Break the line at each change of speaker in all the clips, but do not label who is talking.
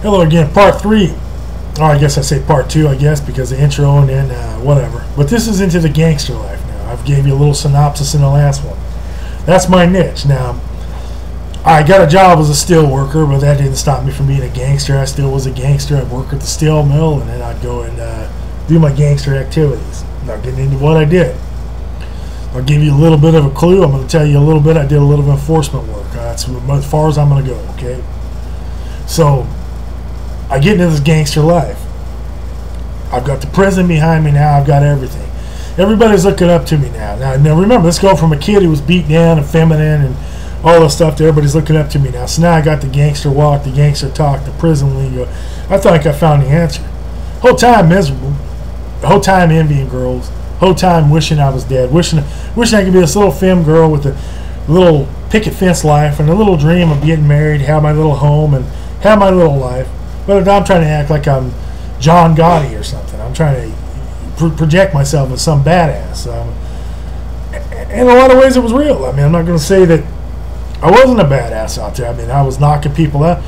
Hello again, part 3. Or I guess I say part 2, I guess, because the intro and then whatever. But this is into the gangster life now. I've gave you a little synopsis in the last one. That's my niche. Now, I got a job as a steel worker, but that didn't stop me from being a gangster. I still was a gangster. I'd work at the steel mill, and then I'd go and do my gangster activities. Not getting into what I did. I'll give you a little bit of a clue. I'm going to tell you a little bit. I did a little enforcement work. That's as far as I'm going to go, okay? So, I get into this gangster life. I've got the prison behind me now. I've got everything. Everybody's looking up to me now. Now remember, let's go from a kid who was beat down and feminine and all this stuff to everybody's looking up to me now. So now I got the gangster walk, the gangster talk, the prison lingo. I thought I found the answer. Whole time miserable. The whole time envying girls. Whole time wishing I was dead. Wishing I could be this little femme girl with a little picket fence life and a little dream of getting married, have my little home, and have my little life. But I'm trying to act like I'm John Gotti or something. I'm trying to project myself as some badass. In a lot of ways, it was real. I mean, I'm not going to say that I wasn't a badass out there. I mean, I was knocking people out,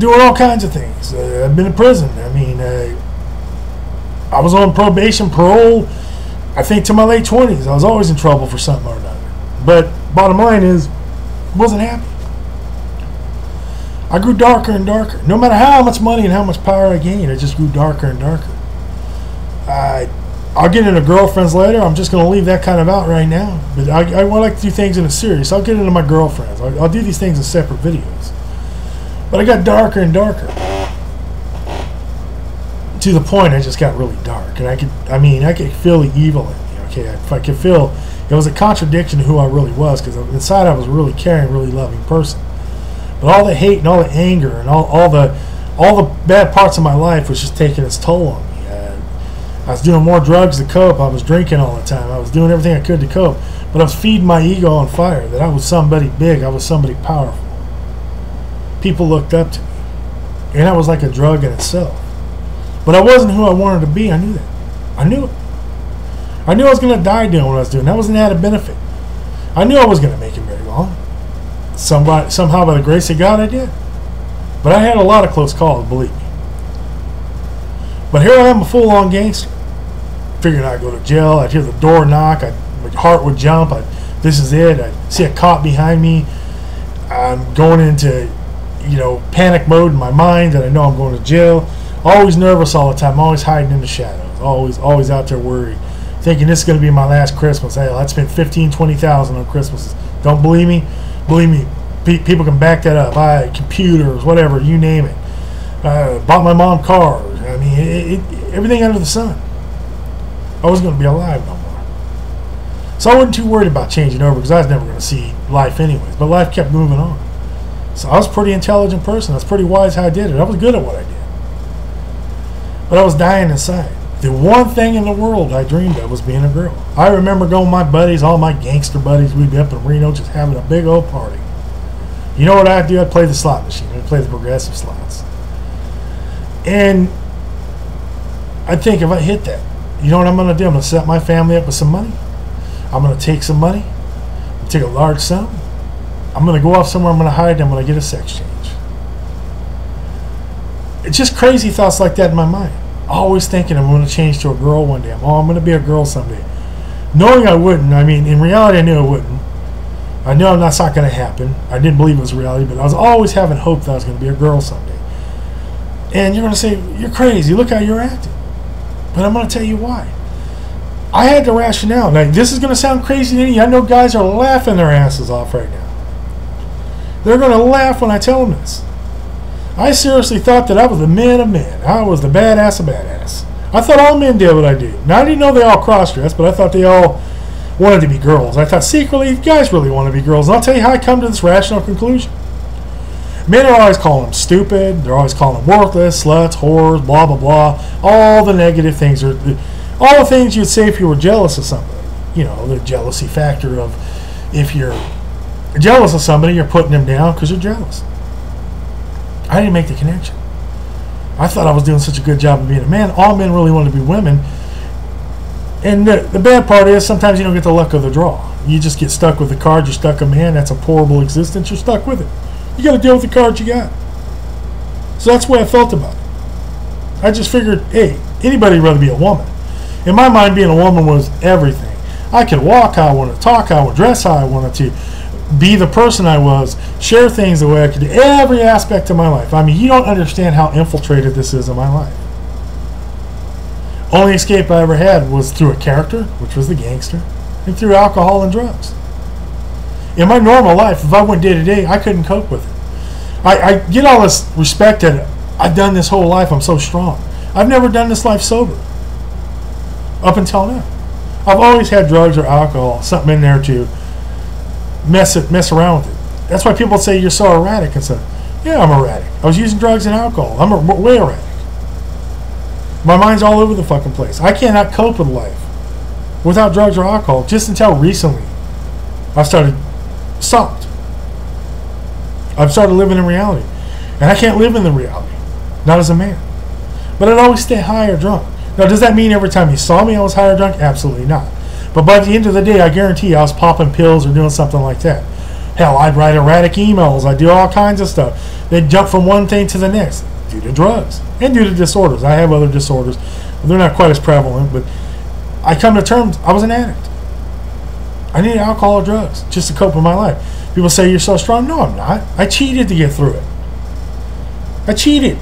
doing all kinds of things. I've been in prison. I mean, I was on probation, parole, I think to my late 20s. I was always in trouble for something or another. But bottom line is, I wasn't happy. I grew darker and darker. No matter how much money and how much power I gained, I just grew darker and darker. I'll get into girlfriends later. I'm just going to leave that kind of out right now. But I like to do things in a series. I'll get into my girlfriends. I'll do these things in separate videos. But I got darker and darker. To the point I just got really dark. And I could feel the evil in me. Okay, I could feel it was a contradiction to who I really was, because inside I was a really caring, really loving person. But all the hate and all the anger and all the bad parts of my life was just taking its toll on me. I was doing more drugs to cope. I was drinking all the time. I was doing everything I could to cope. But I was feeding my ego on fire, that I was somebody big. I was somebody powerful. People looked up to me. And that was like a drug in itself. But I wasn't who I wanted to be. I knew that. I knew it. I knew I was going to die doing what I was doing. That was an added benefit. I knew I was going to make it very long. Somehow, by the grace of God, I did. But I had a lot of close calls, believe me. But here I am, a full-on gangster. Figured I'd go to jail. I'd hear the door knock. My heart would jump. This is it. I'd see a cop behind me. I'm going into, panic mode in my mind that I know I'm going to jail. Always nervous all the time. Always hiding in the shadows. Always out there worried. Thinking this is going to be my last Christmas. Hey, I'd spend $15,000, $20,000 on Christmases. Don't believe me? Believe me, people can back that up. Computers, whatever, you name it. Bought my mom cars. I mean, everything under the sun. I wasn't going to be alive no more. So I wasn't too worried about changing over, because I was never going to see life anyways. But life kept moving on. So I was a pretty intelligent person. I was pretty wise how I did it. I was good at what I did. But I was dying inside. The one thing in the world I dreamed of was being a girl. I remember going with my buddies, all my gangster buddies. We'd be up in Reno just having a big old party. You know what I'd do? I'd play the slot machine. I'd play the progressive slots. And I'd think, if I hit that, you know what I'm going to do? I'm going to set my family up with some money. I'm going to take some money. I'm going to take a large sum. I'm going to go off somewhere. I'm going to hide. I'm going to get a sex change. It's just crazy thoughts like that in my mind. Always thinking I'm going to change to a girl one day. I'm going to be a girl someday. Knowing I wouldn't. I mean, in reality, I knew I wouldn't. I knew that's not going to happen. I didn't believe it was reality, but I was always having hope that I was going to be a girl someday. And you're going to say, you're crazy. Look how you're acting. But I'm going to tell you why. I had the rationale. Now, this is going to sound crazy to you. I know guys are laughing their asses off right now. They're going to laugh when I tell them this. I seriously thought that I was the man of men. I was the badass of badass. I thought all men did what I did. Now, I didn't know they all cross-dressed, but I thought they all wanted to be girls. I thought secretly, guys really want to be girls. And I'll tell you how I come to this rational conclusion. Men are always calling them stupid. They're always calling them worthless, sluts, whores, blah, blah, blah. All the negative things. All the things you'd say if you were jealous of somebody. The jealousy factor of, if you're jealous of somebody, you're putting them down because you're jealous. I didn't make the connection. I thought I was doing such a good job of being a man. All men really want to be women. And the bad part is, sometimes you don't get the luck of the draw. You just get stuck with the card. You're stuck a man. That's a horrible existence. You're stuck with it. You got to deal with the cards you got. So that's the way I felt about it. I just figured, hey, anybody would rather be a woman. In my mind, being a woman was everything. I could walk how I wanted to talk, how I would dress, how I wanted to be the person I was, share things the way I could do, every aspect of my life. I mean, you don't understand how infiltrated this is in my life. Only escape I ever had was through a character, which was the gangster, and through alcohol and drugs. In my normal life, if I went day to day, I couldn't cope with it. I get all this respect that I've done this whole life, I'm so strong. I've never done this life sober. Up until now. I've always had drugs or alcohol, something in there to mess around with it. That's why people say you're so erratic and stuff. Yeah, I'm erratic. I was using drugs and alcohol. I'm way erratic. My mind's all over the fucking place. I cannot cope with life without drugs or alcohol. Just until recently, I've stopped. I've started living in reality. And I can't live in the reality. Not as a man. But I'd always stay high or drunk. Now, does that mean every time you saw me I was high or drunk? Absolutely not. But by the end of the day, I guarantee you I was popping pills or doing something like that. Hell, I'd write erratic emails. I'd do all kinds of stuff. They'd jump from one thing to the next due to drugs and due to disorders. I have other disorders. They're not quite as prevalent, but I come to terms, I was an addict. I needed alcohol or drugs just to cope with my life. People say you're so strong. No, I'm not. I cheated to get through it. I cheated.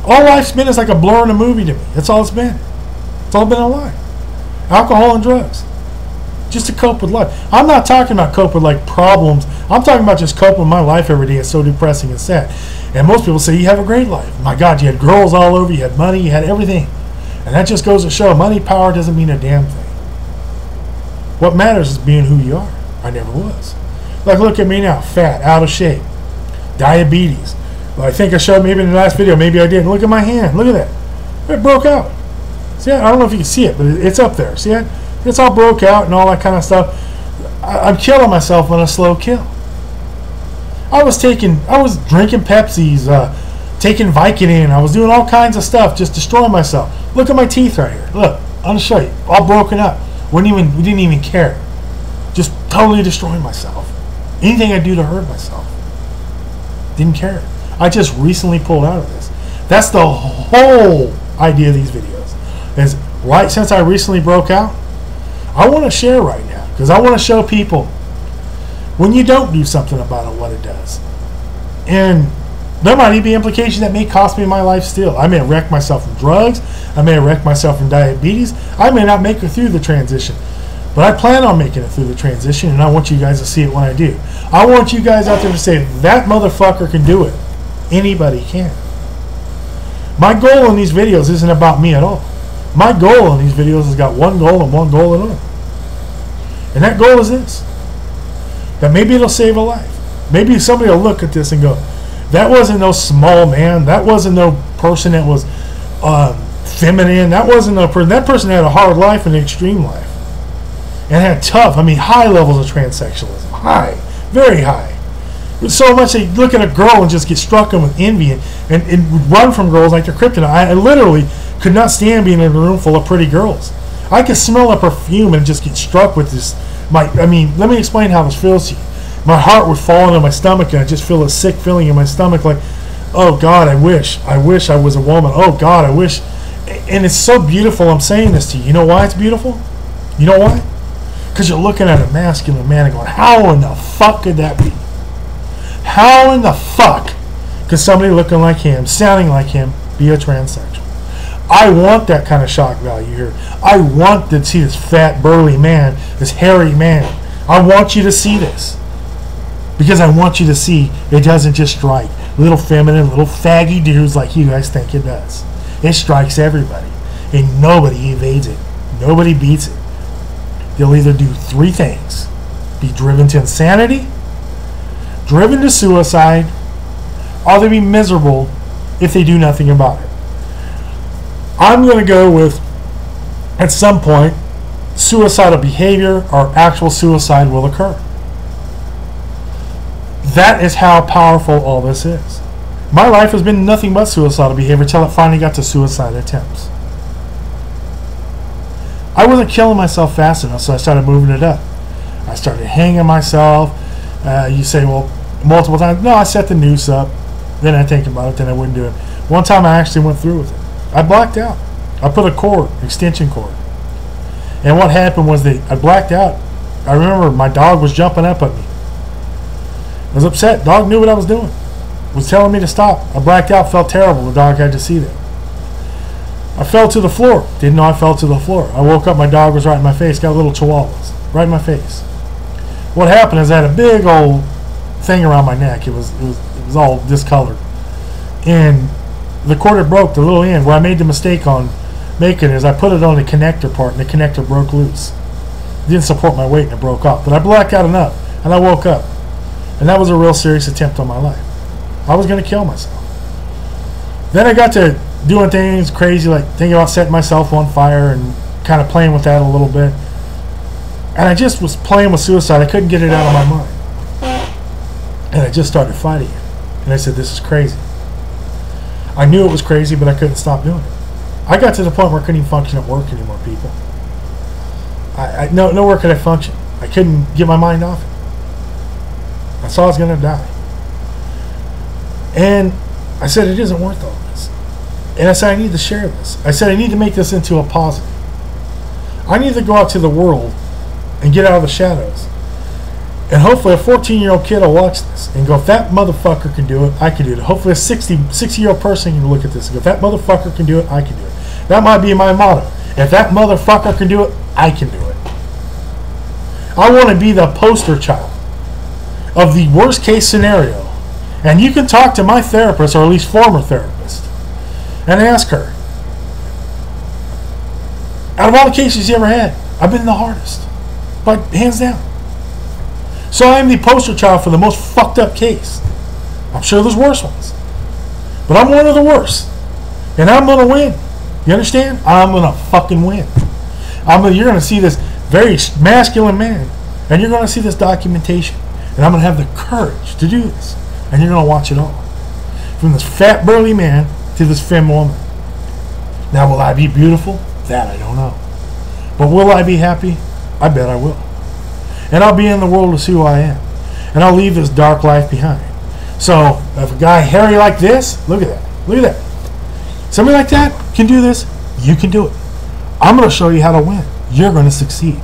All life's been is like a blur in a movie to me. That's all it's been. It's all been a lie. Alcohol and drugs. Just to cope with life. I'm not talking about cope with like problems. I'm talking about just coping with my life every day. It's so depressing and sad. And most people say you have a great life. My God, you had girls all over. You had money. You had everything. And that just goes to show money, power doesn't mean a damn thing. What matters is being who you are. I never was. Like, look at me now. Fat, out of shape. Diabetes. Well, I think I showed maybe in the last video. Maybe I didn't. Look at my hand. Look at that. It broke out. See that? I don't know if you can see it, but it's up there. See it? It's all broke out and all that kind of stuff. I'm killing myself on a slow kill. I was drinking Pepsis, taking Vicodin. I was doing all kinds of stuff, just destroying myself. Look at my teeth right here. Look, I'm gonna show you. All broken up. We didn't even care. Just totally destroying myself. Anything I do to hurt myself. Didn't care. I just recently pulled out of this. That's the whole idea of these videos. Is right since I recently broke out, I want to share right now because I want to show people when you don't do something about it, what it does. And there might even be implications that may cost me my life still. I may wreck myself from drugs. I may wreck myself from diabetes. I may not make it through the transition. But I plan on making it through the transition, and I want you guys to see it when I do. I want you guys out there to say, that motherfucker can do it. Anybody can. My goal in these videos isn't about me at all. My goal in these videos has got one goal and one goal alone. And that goal is this. That maybe it'll save a life. Maybe somebody will look at this and go, that wasn't no small man. That wasn't no person that was feminine. That wasn't no person. That person had a hard life and an extreme life. And had tough, high levels of transsexualism. High. Very high. So much they look at a girl and just get struck with envy and run from girls like they're kryptonite. I literally could not stand being in a room full of pretty girls. I could smell a perfume and just get struck with this. Let me explain how this feels to you. My heart would fall into my stomach and I just feel a sick feeling in my stomach like, oh God, I wish I was a woman. Oh God, I wish. And it's so beautiful I'm saying this to you. You know why it's beautiful? You know why? Because you're looking at a masculine man and going, how in the fuck could that be? How in the fuck could somebody looking like him, sounding like him, be a transsexual? I want that kind of shock value here. I want to see this fat, burly man, this hairy man. I want you to see this. Because I want you to see it doesn't just strike little feminine, little faggy dudes like you guys think it does. It strikes everybody. And nobody evades it. Nobody beats it. They'll either do three things. Be driven to insanity, driven to suicide, or they'll be miserable if they do nothing about it. I'm going to go with, at some point, suicidal behavior or actual suicide will occur. That is how powerful all this is. My life has been nothing but suicidal behavior until it finally got to suicide attempts. I wasn't killing myself fast enough, so I started moving it up. I started hanging myself. You say, well, multiple times. No, I set the noose up. Then I think about it. Then I wouldn't do it. One time I actually went through with it. I blacked out. I put a cord, extension cord. And what happened was that I blacked out. I remember my dog was jumping up at me. I was upset. Dog knew what I was doing. Was telling me to stop. I blacked out, felt terrible. The dog had to see that. I fell to the floor. Didn't know I fell to the floor. I woke up, my dog was right in my face. Got little chihuahuas. Right in my face. What happened is I had a big old thing around my neck. It was all discolored. And the cord had broke, the little end. Where I made the mistake on making it is I put it on the connector part, and the connector broke loose. It didn't support my weight, and it broke off. But I blacked out enough, and I woke up. And that was a real serious attempt on my life. I was going to kill myself. Then I got to doing things crazy, like thinking about setting myself on fire and kind of playing with that a little bit. And I just was playing with suicide. I couldn't get it out of my mind. And I just started fighting it. And I said, this is crazy. I knew it was crazy, but I couldn't stop doing it. I got to the point where I couldn't even function at work anymore, people. Nowhere could I function. I couldn't get my mind off it. I saw I was going to die. And I said, it isn't worth all this. And I said, I need to share this. I said, I need to make this into a positive. I need to go out to the world and get out of the shadows. And hopefully a 14-year-old kid will watch this and go, if that motherfucker can do it, I can do it. Hopefully a 60-year-old person can look at this and go, if that motherfucker can do it, I can do it. That might be my motto. If that motherfucker can do it, I can do it. I want to be the poster child of the worst case scenario. And you can talk to my therapist, or at least former therapist, and ask her, out of all the cases you ever had, I've been the hardest. Like, hands down. So I am the poster child for the most fucked up case. I'm sure there's worse ones. But I'm one of the worst. And I'm going to win. You understand? I'm going to fucking win. You're going to see this very masculine man. And you're going to see this documentation. And I'm going to have the courage to do this. And you're going to watch it all. From this fat, burly man to this femme woman. Now, will I be beautiful? That I don't know. But will I be happy? I bet I will. And I'll be in the world to see who I am. And I'll leave this dark life behind. So, if a guy hairy like this, look at that. Look at that. Somebody like that can do this. You can do it. I'm going to show you how to win. You're going to succeed.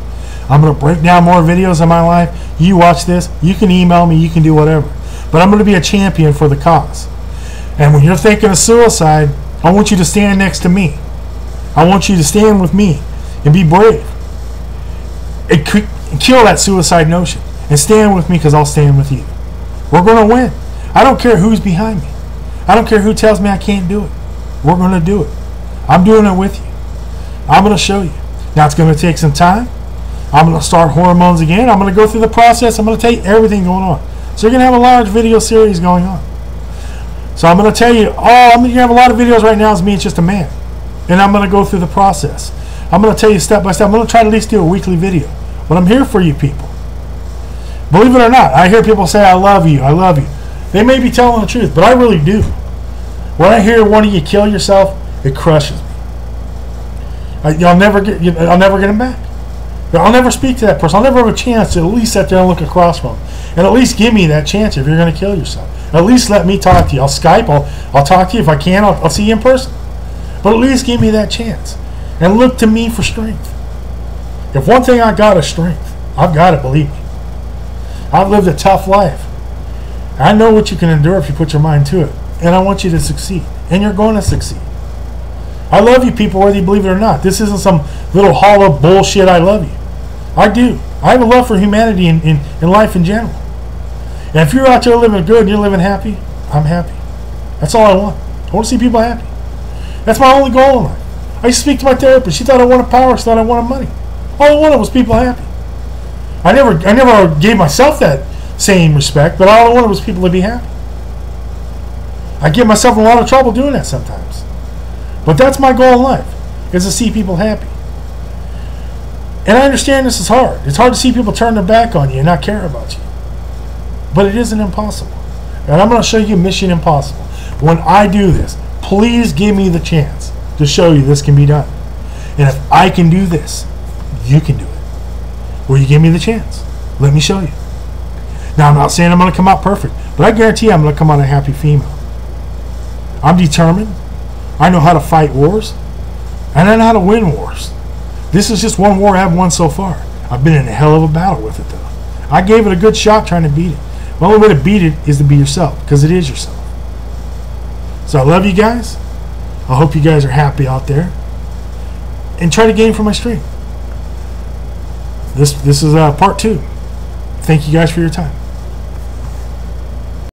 I'm going to break down more videos of my life. You watch this. You can email me. You can do whatever. But I'm going to be a champion for the cause. And when you're thinking of suicide, I want you to stand next to me. I want you to stand with me and be brave. And kill that suicide notion. And stand with me, because I'll stand with you. We're going to win. I don't care who's behind me. I don't care who tells me I can't do it. We're going to do it. I'm doing it with you. I'm going to show you. Now, it's going to take some time. I'm going to start hormones again. I'm going to go through the process. I'm going to tell you everything going on. So you're going to have a large video series going on. So I'm going to tell you, you're going to have a lot of videos right now as me. It's just a man. And I'm going to go through the process. I'm going to tell you step by step. I'm going to try to at least do a weekly video. But I'm here for you people. Believe it or not, I hear people say, I love you, I love you. They may be telling the truth, but I really do. When I hear one of you kill yourself, it crushes me. I'll never get him back. I'll never speak to that person. I'll never have a chance to at least sit there and look across from them. And at least give me that chance if you're going to kill yourself. At least let me talk to you. I'll Skype, I'll talk to you. If I can, I'll see you in person. But at least give me that chance. And look to me for strength. If one thing I got is strength, I've got it, believe me. I've lived a tough life. I know what you can endure if you put your mind to it. And I want you to succeed. And you're going to succeed. I love you people, whether you believe it or not. This isn't some little hollow bullshit I love you. I do. I have a love for humanity in life in general. And if you're out there living good and you're living happy, I'm happy. That's all I want. I want to see people happy. That's my only goal in life. I used to speak to my therapist. She thought I wanted power. She thought I wanted money. All I wanted was people happy. I never gave myself that same respect, but all I wanted was people to be happy. I get myself in a lot of trouble doing that sometimes. But that's my goal in life, is to see people happy. And I understand this is hard. It's hard to see people turn their back on you and not care about you. But it isn't impossible. And I'm going to show you Mission Impossible. When I do this, please give me the chance to show you this can be done. And if I can do this, you can do it. Will you give me the chance? Let me show you. Now, I'm not saying I'm going to come out perfect, but I guarantee I'm going to come out a happy female. I'm determined. I know how to fight wars. And I know how to win wars. This is just one war I haven't won so far. I've been in a hell of a battle with it, though. I gave it a good shot trying to beat it. The only way to beat it is to be yourself, because it is yourself. So I love you guys. I hope you guys are happy out there. And try to gain from my stream. This is part 2. Thank you guys for your time.